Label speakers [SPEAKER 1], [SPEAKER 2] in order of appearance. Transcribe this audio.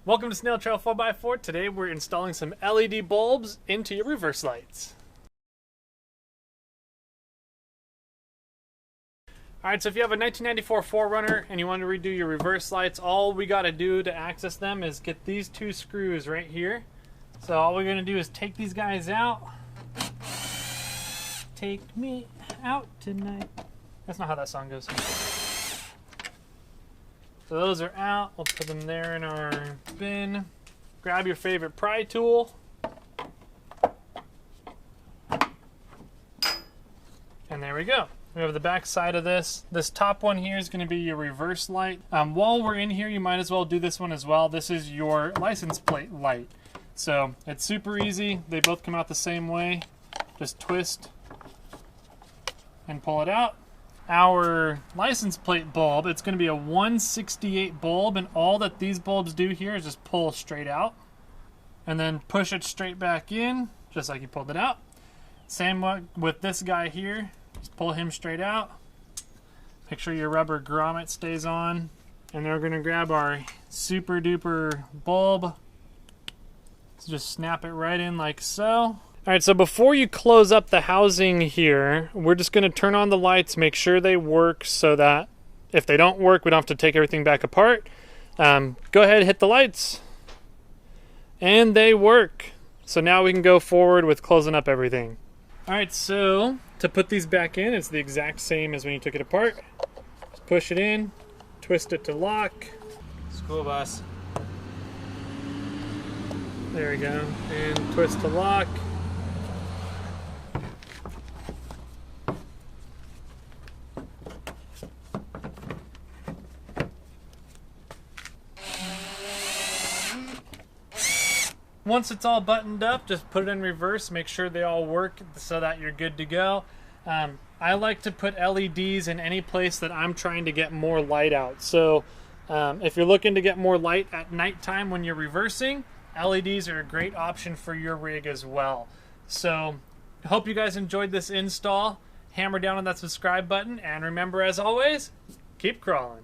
[SPEAKER 1] Welcome to Snail Trail 4x4. Today we're installing some LED bulbs into your reverse lights. Alright, so if you have a 1994 4Runner and you want to redo your reverse lights, all we got to do to access them is get these two screws right here. So all we're going to do is take these guys out. Take me out tonight. That's not how that song goes. So those are out. We'll put them there in our bin. Grab your favorite pry tool. And there we go. We have the back side of this. This top one here is going to be your reverse light. While we're in here, you might as well do this one as well. This is your license plate light. So it's super easy. They both come out the same way. Just twist and pull it out. Our license plate bulb, it's going to be a 168 bulb, and all that these bulbs do here is just pull straight out and then push it straight back in, just like you pulled it out. Same with this guy here. Just pull him straight out. Make sure your rubber grommet stays on. And then we're going to grab our super duper bulb. So just snap it right in like so. Alright, so before you close up the housing here, we're just going to turn on the lights, make sure they work so that if they don't work, we don't have to take everything back apart. Go ahead and hit the lights. And they work. So now we can go forward with closing up everything. Alright, so to put these back in, it's the exact same as when you took it apart. Just push it in, twist it to lock.
[SPEAKER 2] School bus.
[SPEAKER 1] There we go. And twist to lock. Once it's all buttoned up, just put it in reverse, make sure they all work so that you're good to go. I like to put LEDs in any place that I'm trying to get more light out. So if you're looking to get more light at nighttime when you're reversing, LEDs are a great option for your rig as well. So I hope you guys enjoyed this install. Hammer down on that subscribe button, and remember, as always, keep crawling.